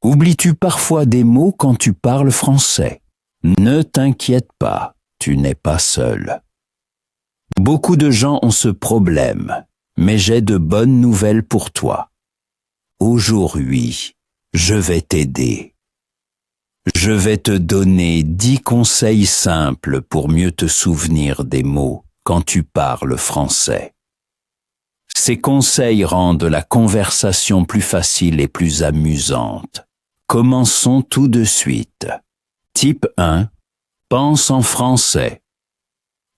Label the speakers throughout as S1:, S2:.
S1: Oublies-tu parfois des mots quand tu parles français? Ne t'inquiète pas, tu n'es pas seul. Beaucoup de gens ont ce problème, mais j'ai de bonnes nouvelles pour toi. Aujourd'hui, je vais t'aider. Je vais te donner 10 conseils simples pour mieux te souvenir des mots quand tu parles français. Ces conseils rendent la conversation plus facile et plus amusante. Commençons tout de suite. Type 1. Pense en français.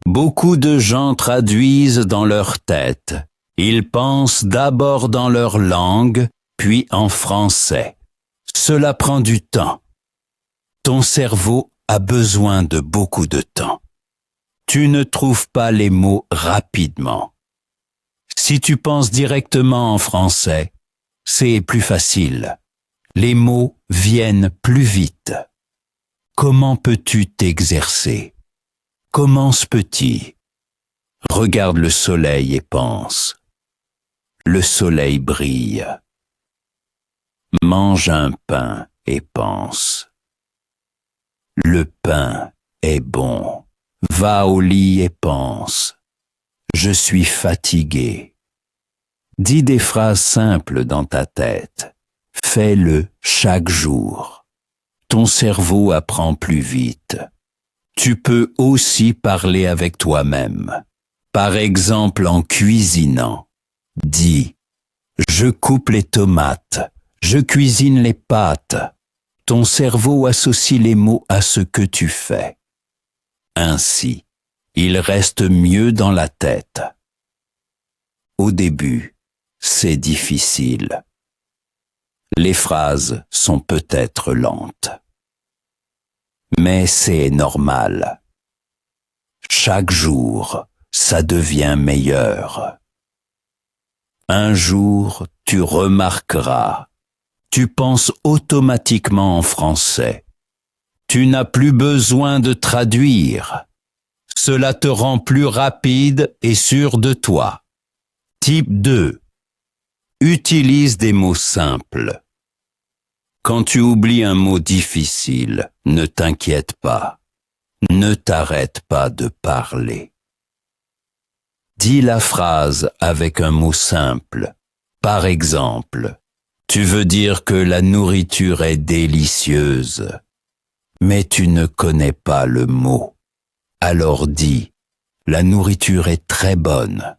S1: Beaucoup de gens traduisent dans leur tête. Ils pensent d'abord dans leur langue, puis en français. Cela prend du temps. Ton cerveau a besoin de beaucoup de temps. Tu ne trouves pas les mots rapidement. Si tu penses directement en français, c'est plus facile. Les mots viennent plus vite. Comment peux-tu t'exercer? Commence petit. Regarde le soleil et pense. Le soleil brille. Mange un pain et pense. Le pain est bon. Va au lit et pense. Je suis fatigué. Dis des phrases simples dans ta tête. Fais-le chaque jour. Ton cerveau apprend plus vite. Tu peux aussi parler avec toi-même. Par exemple en cuisinant. Dis, je coupe les tomates, je cuisine les pâtes. Ton cerveau associe les mots à ce que tu fais. Ainsi, il reste mieux dans la tête. Au début, c'est difficile. Les phrases sont peut-être lentes. Mais c'est normal. Chaque jour, ça devient meilleur. Un jour, tu remarqueras, tu penses automatiquement en français. Tu n'as plus besoin de traduire. Cela te rend plus rapide et sûr de toi. Type 2. Utilise des mots simples. Quand tu oublies un mot difficile, ne t'inquiète pas. Ne t'arrête pas de parler. Dis la phrase avec un mot simple. Par exemple, tu veux dire que la nourriture est délicieuse, mais tu ne connais pas le mot. Alors dis, la nourriture est très bonne.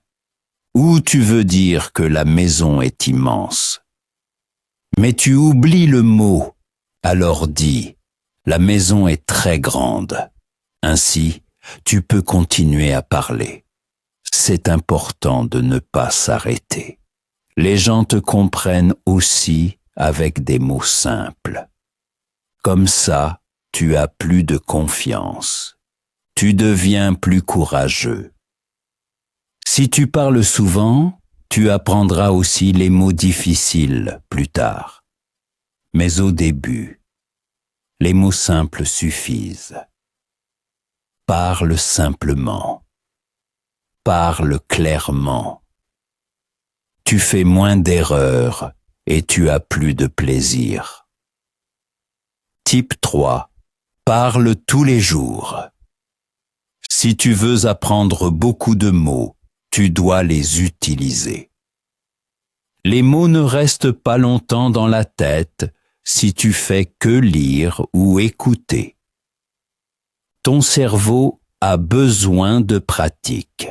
S1: Ou tu veux dire que la maison est immense. Mais tu oublies le mot, alors dis, la maison est très grande. Ainsi, tu peux continuer à parler. C'est important de ne pas s'arrêter. Les gens te comprennent aussi avec des mots simples. Comme ça, tu as plus de confiance. Tu deviens plus courageux. Si tu parles souvent, tu apprendras aussi les mots difficiles plus tard. Mais au début, les mots simples suffisent. Parle simplement. Parle clairement. Tu fais moins d'erreurs et tu as plus de plaisir. Type 3. Parle tous les jours. Si tu veux apprendre beaucoup de mots, tu dois les utiliser. Les mots ne restent pas longtemps dans la tête si tu fais que lire ou écouter. Ton cerveau a besoin de pratique.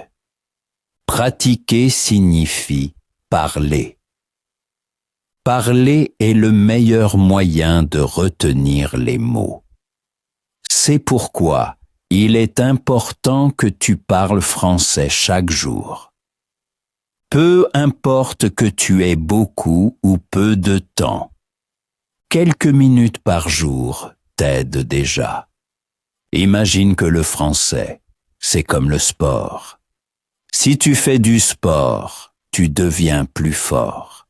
S1: Pratiquer signifie parler. Parler est le meilleur moyen de retenir les mots. C'est pourquoi il est important que tu parles français chaque jour. Peu importe que tu aies beaucoup ou peu de temps. Quelques minutes par jour t'aident déjà. Imagine que le français, c'est comme le sport. Si tu fais du sport, tu deviens plus fort.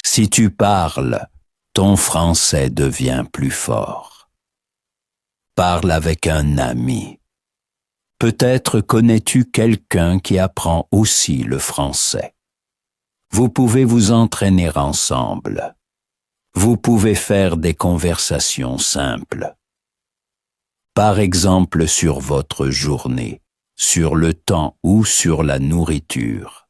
S1: Si tu parles, ton français devient plus fort. Parle avec un ami. Peut-être connais-tu quelqu'un qui apprend aussi le français. Vous pouvez vous entraîner ensemble. Vous pouvez faire des conversations simples. Par exemple sur votre journée, sur le temps ou sur la nourriture.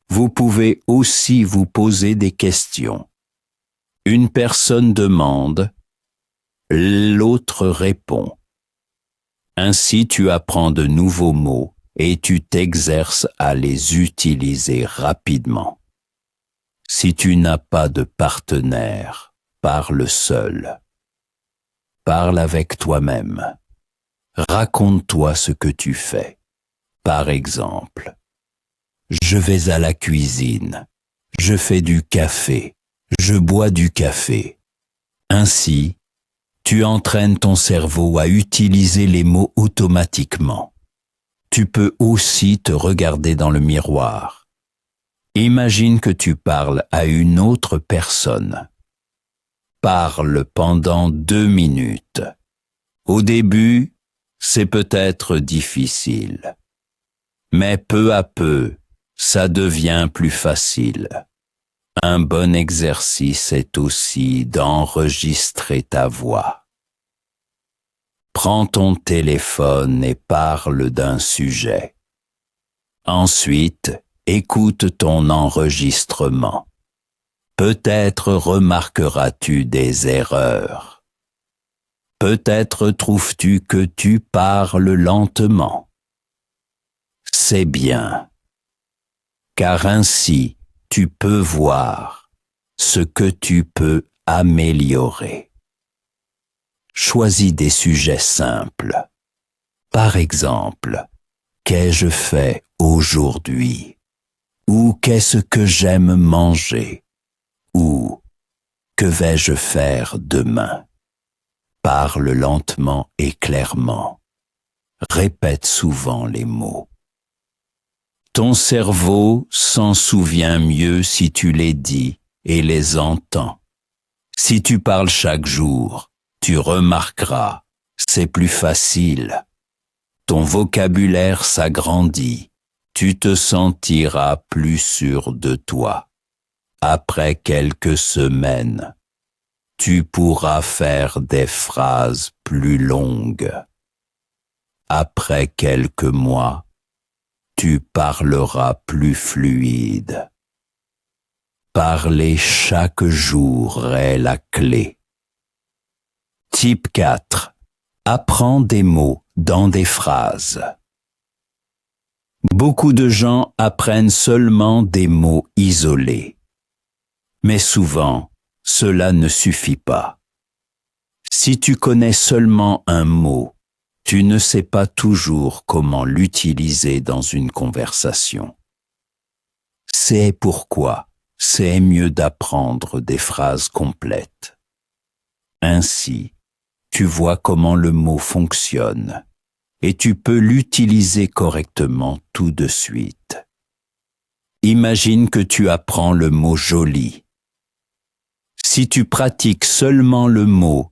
S1: Vous pouvez aussi vous poser des questions. Une personne demande, l'autre répond. Ainsi tu apprends de nouveaux mots et tu t'exerces à les utiliser rapidement. Si tu n'as pas de partenaire, parle seul. Parle avec toi-même. Raconte-toi ce que tu fais. Par exemple, je vais à la cuisine, je fais du café, je bois du café. Ainsi, tu entraînes ton cerveau à utiliser les mots automatiquement. Tu peux aussi te regarder dans le miroir. Imagine que tu parles à une autre personne. Parle pendant 2 minutes. Au début, c'est peut-être difficile. Mais peu à peu, ça devient plus facile. Un bon exercice est aussi d'enregistrer ta voix. Prends ton téléphone et parle d'un sujet. Ensuite, écoute ton enregistrement. Peut-être remarqueras-tu des erreurs. Peut-être trouves-tu que tu parles lentement. C'est bien, car ainsi tu peux voir ce que tu peux améliorer. Choisis des sujets simples. Par exemple, qu'ai-je fait aujourd'hui? Ou qu'est-ce que j'aime manger? Ou que vais-je faire demain? Parle lentement et clairement. Répète souvent les mots. Ton cerveau s'en souvient mieux si tu les dis et les entends. Si tu parles chaque jour, tu remarqueras, c'est plus facile. Ton vocabulaire s'agrandit, tu te sentiras plus sûr de toi. Après quelques semaines, tu pourras faire des phrases plus longues. Après quelques mois, tu parleras plus fluide. Parler chaque jour est la clé. Type 4. Apprends des mots dans des phrases. Beaucoup de gens apprennent seulement des mots isolés. Mais souvent, cela ne suffit pas. Si tu connais seulement un mot, tu ne sais pas toujours comment l'utiliser dans une conversation. C'est pourquoi c'est mieux d'apprendre des phrases complètes. Ainsi, tu vois comment le mot fonctionne et tu peux l'utiliser correctement tout de suite. Imagine que tu apprends le mot joli. Si tu pratiques seulement le mot,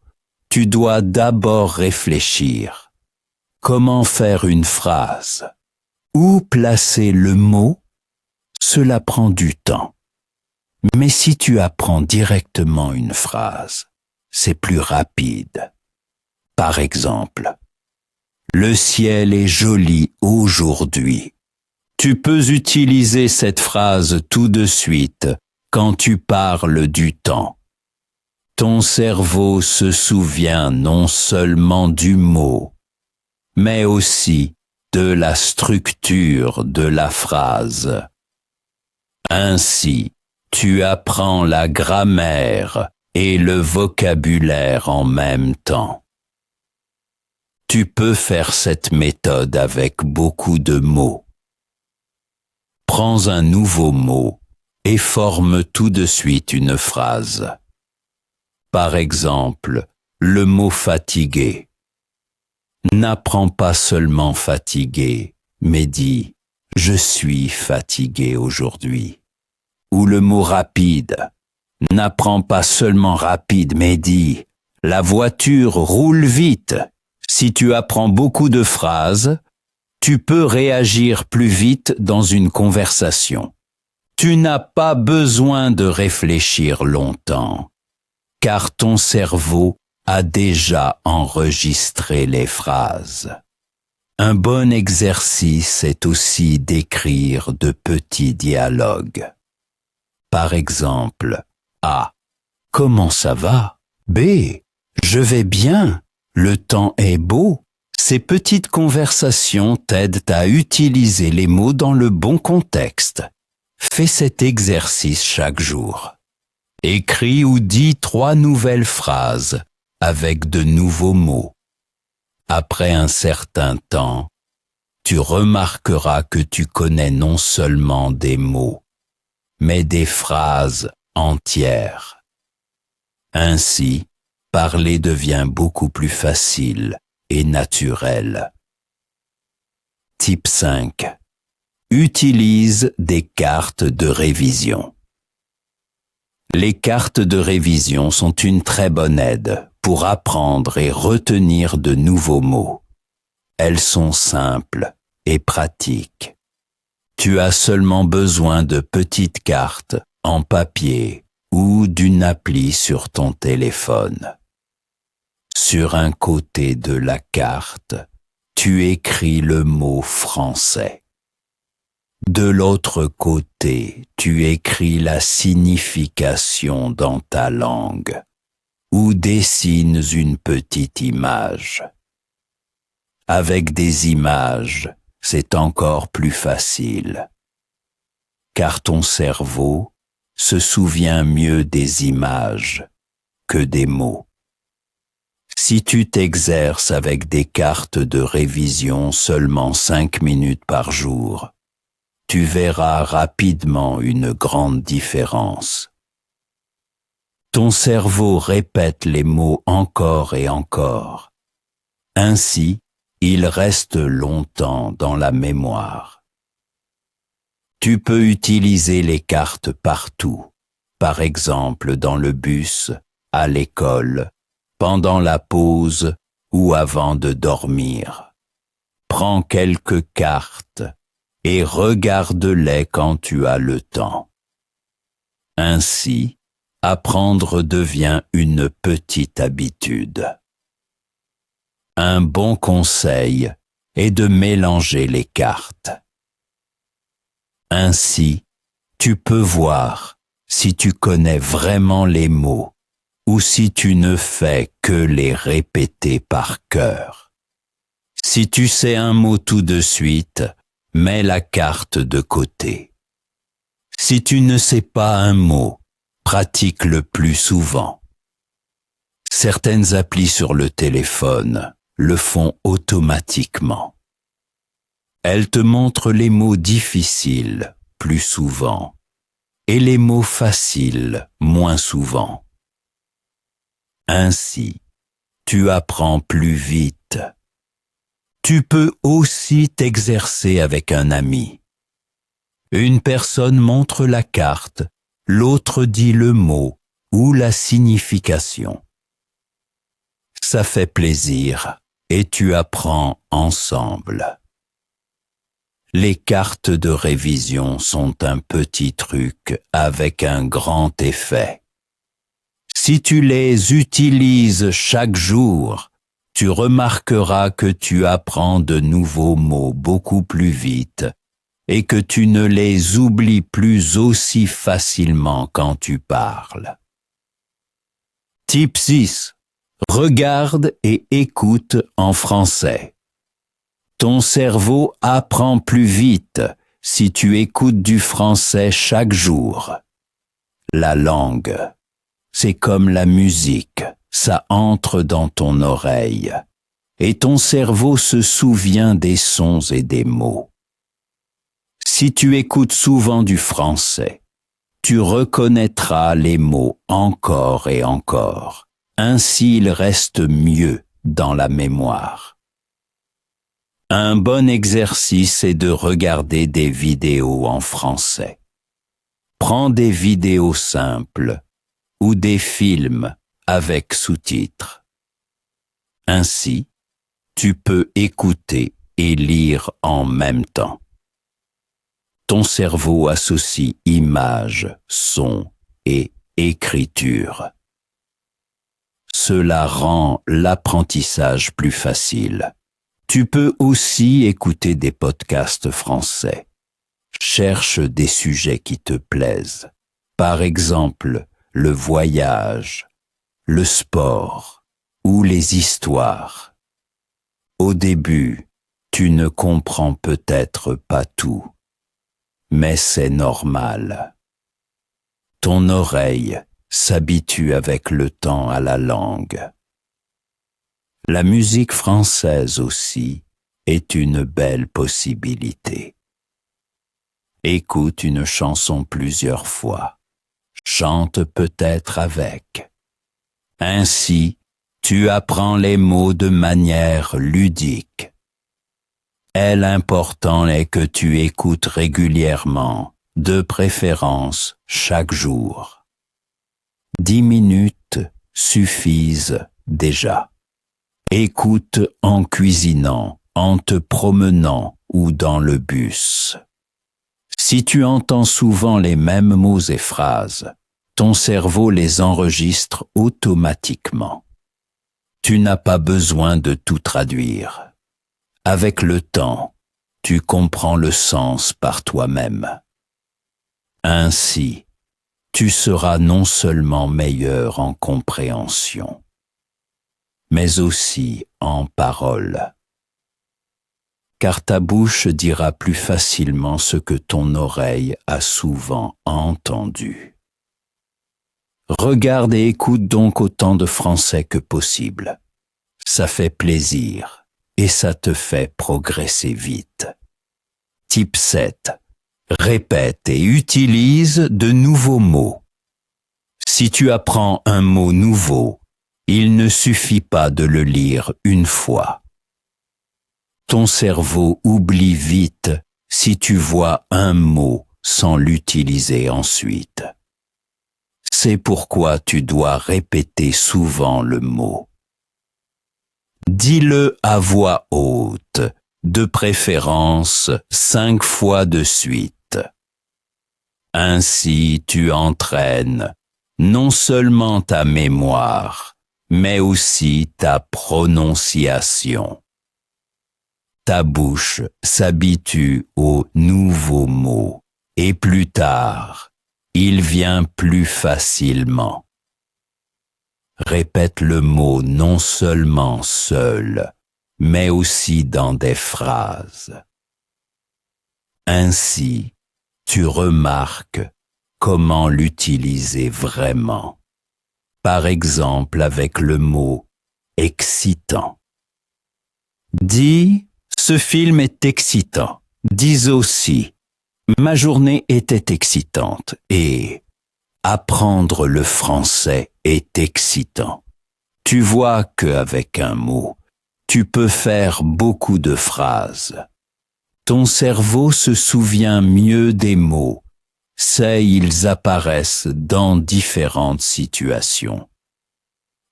S1: tu dois d'abord réfléchir. Comment faire une phrase? Où placer le mot? Cela prend du temps. Mais si tu apprends directement une phrase, c'est plus rapide. Par exemple, le ciel est joli aujourd'hui. Tu peux utiliser cette phrase tout de suite quand tu parles du temps. Ton cerveau se souvient non seulement du mot, mais aussi de la structure de la phrase. Ainsi, tu apprends la grammaire et le vocabulaire en même temps. Tu peux faire cette méthode avec beaucoup de mots. Prends un nouveau mot et forme tout de suite une phrase. Par exemple, le mot fatigué. N'apprends pas seulement fatigué, mais dis « je suis fatigué aujourd'hui ». Ou le mot rapide. N'apprends pas seulement rapide, mais dis « la voiture roule vite ». Si tu apprends beaucoup de phrases, tu peux réagir plus vite dans une conversation. Tu n'as pas besoin de réfléchir longtemps. car ton cerveau a déjà enregistré les phrases. Un bon exercice est aussi d'écrire de petits dialogues. Par exemple, A. Comment ça va? B. Je vais bien. Le temps est beau. Ces petites conversations t'aident à utiliser les mots dans le bon contexte. Fais cet exercice chaque jour. Écris ou dis 3 nouvelles phrases avec de nouveaux mots. Après un certain temps, tu remarqueras que tu connais non seulement des mots, mais des phrases entières. Ainsi, parler devient beaucoup plus facile et naturel. Type 5. Utilise des cartes de révision. Les cartes de révision sont une très bonne aide pour apprendre et retenir de nouveaux mots. Elles sont simples et pratiques. Tu as seulement besoin de petites cartes en papier ou d'une appli sur ton téléphone. Sur un côté de la carte, tu écris le mot français. De l'autre côté, tu écris la signification dans ta langue ou dessines une petite image. Avec des images, c'est encore plus facile, car ton cerveau se souvient mieux des images que des mots. Si tu t'exerces avec des cartes de révision seulement 5 minutes par jour, tu verras rapidement une grande différence. Ton cerveau répète les mots encore et encore. Ainsi, ils restent longtemps dans la mémoire. Tu peux utiliser les cartes partout, par exemple dans le bus, à l'école, pendant la pause ou avant de dormir. Prends quelques cartes et regarde-les quand tu as le temps. Ainsi, apprendre devient une petite habitude. Un bon conseil est de mélanger les cartes. Ainsi, tu peux voir si tu connais vraiment les mots ou si tu ne fais que les répéter par cœur. Si tu sais un mot tout de suite, mets la carte de côté. Si tu ne sais pas un mot, pratique-le plus souvent. Certaines applis sur le téléphone le font automatiquement. Elles te montrent les mots difficiles plus souvent et les mots faciles moins souvent. Ainsi, tu apprends plus vite. Tu peux aussi t'exercer avec un ami. Une personne montre la carte, l'autre dit le mot ou la signification. Ça fait plaisir et tu apprends ensemble. Les cartes de révision sont un petit truc avec un grand effet. Si tu les utilises chaque jour, tu remarqueras que tu apprends de nouveaux mots beaucoup plus vite et que tu ne les oublies plus aussi facilement quand tu parles. Type 6. Regarde et écoute en français. Ton cerveau apprend plus vite si tu écoutes du français chaque jour. La langue, c'est comme la musique, ça entre dans ton oreille et ton cerveau se souvient des sons et des mots. Si tu écoutes souvent du français, tu reconnaîtras les mots encore et encore. Ainsi, ils restent mieux dans la mémoire. Un bon exercice est de regarder des vidéos en français. Prends des vidéos simples ou des films avec sous-titres. Ainsi, tu peux écouter et lire en même temps. Ton cerveau associe images, sons et écriture. Cela rend l'apprentissage plus facile. Tu peux aussi écouter des podcasts français. Cherche des sujets qui te plaisent. Par exemple, le voyage, le sport ou les histoires. Au début, tu ne comprends peut-être pas tout, mais c'est normal. Ton oreille s'habitue avec le temps à la langue. La musique française aussi est une belle possibilité. Écoute une chanson plusieurs fois. Chante peut-être avec. Ainsi, tu apprends les mots de manière ludique. Et l'important est que tu écoutes régulièrement, de préférence chaque jour. 10 minutes suffisent déjà. Écoute en cuisinant, en te promenant ou dans le bus. Si tu entends souvent les mêmes mots et phrases, ton cerveau les enregistre automatiquement. Tu n'as pas besoin de tout traduire. Avec le temps, tu comprends le sens par toi-même. Ainsi, tu seras non seulement meilleur en compréhension, mais aussi en parole. Car ta bouche dira plus facilement ce que ton oreille a souvent entendu. Regarde et écoute donc autant de français que possible. Ça fait plaisir et ça te fait progresser vite. Type 7. Répète et utilise de nouveaux mots. Si tu apprends un mot nouveau, il ne suffit pas de le lire une fois. Ton cerveau oublie vite si tu vois un mot sans l'utiliser ensuite. C'est pourquoi tu dois répéter souvent le mot. Dis-le à voix haute, de préférence 5 fois de suite. Ainsi tu entraînes non seulement ta mémoire, mais aussi ta prononciation. Ta bouche s'habitue aux nouveaux mots et plus tard, il vient plus facilement. Répète le mot non seulement seul, mais aussi dans des phrases. Ainsi, tu remarques comment l'utiliser vraiment. Par exemple avec le mot excitant. Dis, ce film est excitant. Dis aussi, ma journée était excitante et apprendre le français est excitant. Tu vois qu'avec un mot, tu peux faire beaucoup de phrases. Ton cerveau se souvient mieux des mots, c'est ils apparaissent dans différentes situations.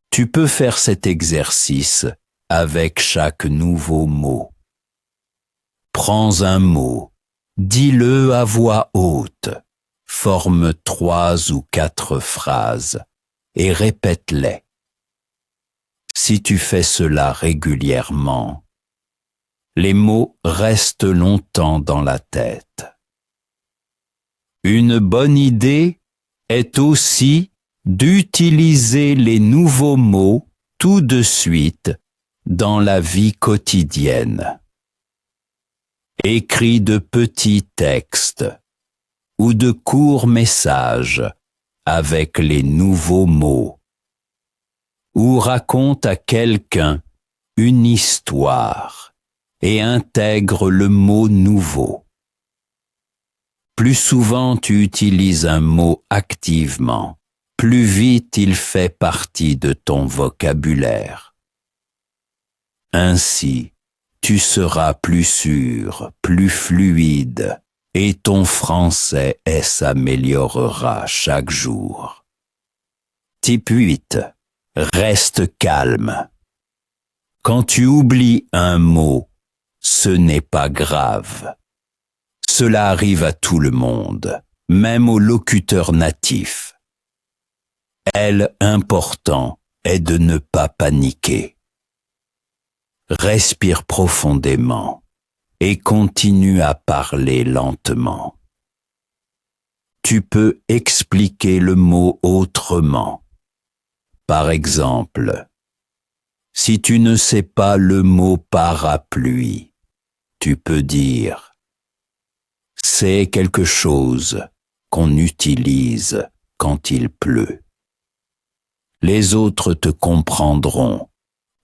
S1: Tu peux faire cet exercice avec chaque nouveau mot. Prends un mot, dis-le à voix haute, forme 3 ou 4 phrases et répète-les. Si tu fais cela régulièrement, les mots restent longtemps dans la tête. Une bonne idée est aussi d'utiliser les nouveaux mots tout de suite dans la vie quotidienne. Écris de petits textes ou de courts messages avec les nouveaux mots. Ou raconte à quelqu'un une histoire et intègre le mot nouveau. Plus souvent tu utilises un mot activement, plus vite il fait partie de ton vocabulaire. Ainsi, tu seras plus sûr, plus fluide, et ton français s'améliorera chaque jour. Type 8. Reste calme. Quand tu oublies un mot, ce n'est pas grave. Cela arrive à tout le monde, même aux locuteurs natifs. L'important est de ne pas paniquer. Respire profondément et continue à parler lentement. Tu peux expliquer le mot autrement. Par exemple, si tu ne sais pas le mot parapluie, tu peux dire « c'est quelque chose qu'on utilise quand il pleut ». Les autres te comprendront.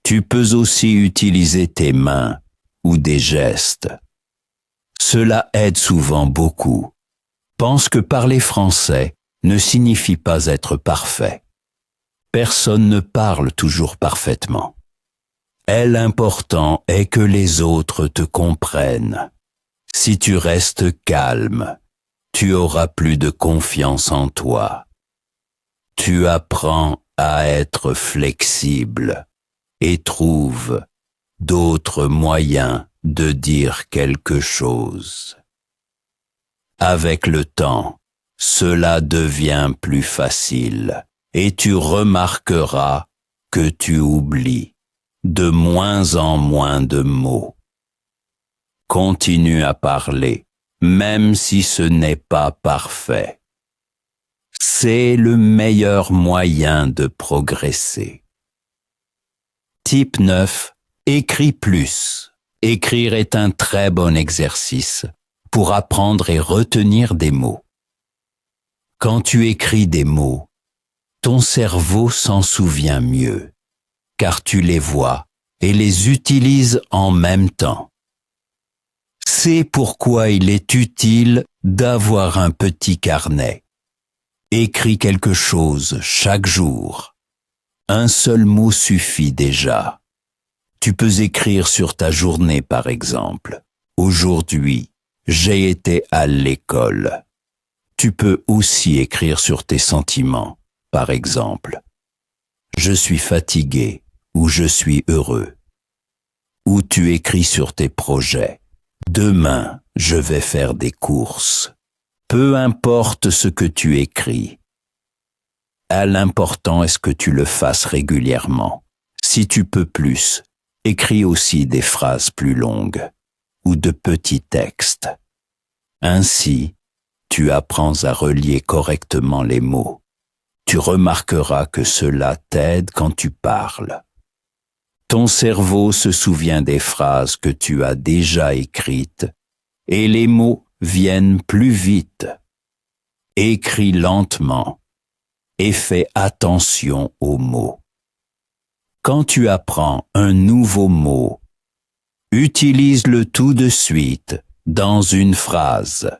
S1: Tu peux aussi utiliser tes mains ou des gestes. Cela aide souvent beaucoup. Pense que parler français ne signifie pas être parfait. Personne ne parle toujours parfaitement. Et l'important est que les autres te comprennent. Si tu restes calme, tu auras plus de confiance en toi. Tu apprends à être flexible et trouve d'autres moyens de dire quelque chose. Avec le temps, cela devient plus facile et tu remarqueras que tu oublies de moins en moins de mots. Continue à parler, même si ce n'est pas parfait. C'est le meilleur moyen de progresser. Type 9. Écris plus. Écrire est un très bon exercice pour apprendre et retenir des mots. Quand tu écris des mots, ton cerveau s'en souvient mieux, car tu les vois et les utilises en même temps. C'est pourquoi il est utile d'avoir un petit carnet. Écris quelque chose chaque jour. Un seul mot suffit déjà. Tu peux écrire sur ta journée par exemple. Aujourd'hui, j'ai été à l'école. Tu peux aussi écrire sur tes sentiments, par exemple. Je suis fatigué ou je suis heureux. Ou tu écris sur tes projets. Demain, je vais faire des courses. Peu importe ce que tu écris. L'important est que tu le fasses régulièrement. Si tu peux plus, écris aussi des phrases plus longues ou de petits textes. Ainsi, tu apprends à relier correctement les mots. Tu remarqueras que cela t'aide quand tu parles. Ton cerveau se souvient des phrases que tu as déjà écrites et les mots viennent plus vite. Écris lentement et fais attention aux mots. Quand tu apprends un nouveau mot, utilise-le tout de suite dans une phrase.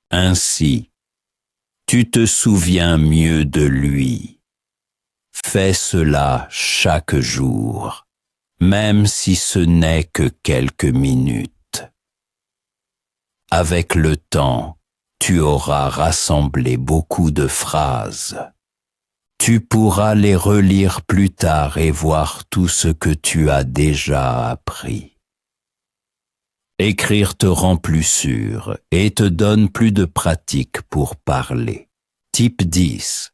S1: Ainsi, tu te souviens mieux de lui. Fais cela chaque jour, même si ce n'est que quelques minutes. Avec le temps, tu auras rassemblé beaucoup de phrases. Tu pourras les relire plus tard et voir tout ce que tu as déjà appris. Écrire te rend plus sûr et te donne plus de pratique pour parler. Type 10.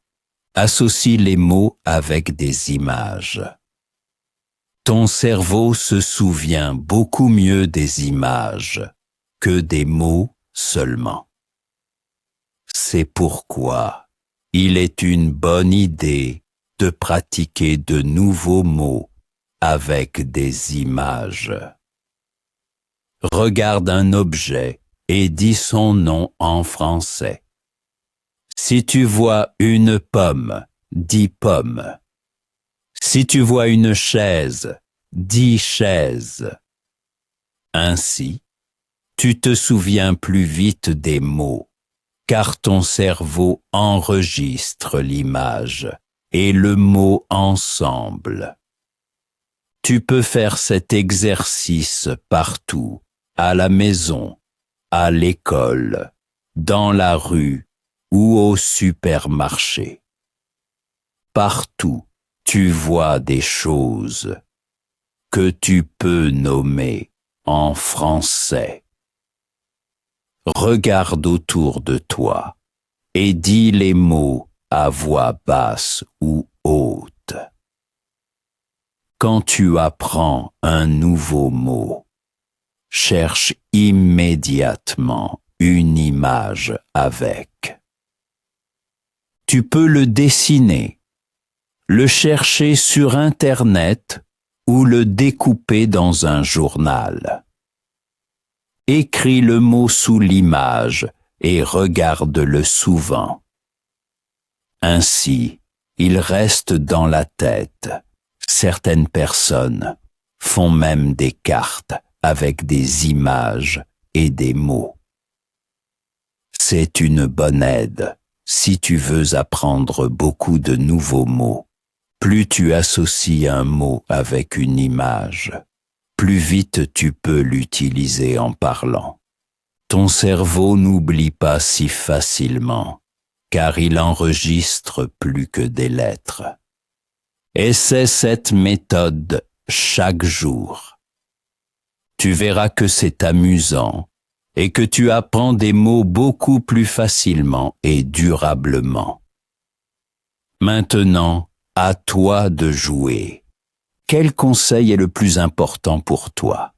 S1: Associe les mots avec des images. Ton cerveau se souvient beaucoup mieux des images que des mots seulement. C'est pourquoi il est une bonne idée de pratiquer de nouveaux mots avec des images. Regarde un objet et dis son nom en français. Si tu vois une pomme, dis pomme. Si tu vois une chaise, dis chaise. Ainsi, tu te souviens plus vite des mots, car ton cerveau enregistre l'image et le mot ensemble. Tu peux faire cet exercice partout, à la maison, à l'école, dans la rue ou au supermarché. Partout, tu vois des choses que tu peux nommer en français. Regarde autour de toi et dis les mots à voix basse ou haute. Quand tu apprends un nouveau mot, cherche immédiatement une image avec. Tu peux le dessiner, le chercher sur Internet ou le découper dans un journal. Écris le mot sous l'image et regarde-le souvent. Ainsi, il reste dans la tête. Certaines personnes font même des cartes avec des images et des mots. C'est une bonne aide si tu veux apprendre beaucoup de nouveaux mots. Plus tu associes un mot avec une image, plus vite tu peux l'utiliser en parlant. Ton cerveau n'oublie pas si facilement, car il enregistre plus que des lettres. Essaie cette méthode chaque jour. Tu verras que c'est amusant et que tu apprends des mots beaucoup plus facilement et durablement. Maintenant, à toi de jouer. Quel conseil est le plus important pour toi?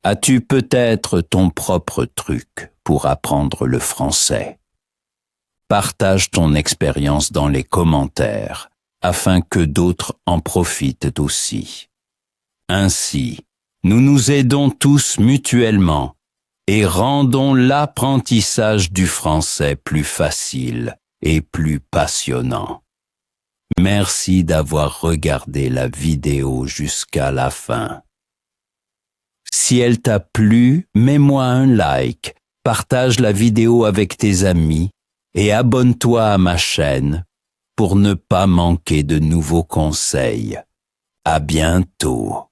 S1: As-tu peut-être ton propre truc pour apprendre le français? Partage ton expérience dans les commentaires afin que d'autres en profitent aussi. Ainsi, nous nous aidons tous mutuellement et rendons l'apprentissage du français plus facile et plus passionnant. Merci d'avoir regardé la vidéo jusqu'à la fin. Si elle t'a plu, mets-moi un like, partage la vidéo avec tes amis et abonne-toi à ma chaîne pour ne pas manquer de nouveaux conseils. À bientôt.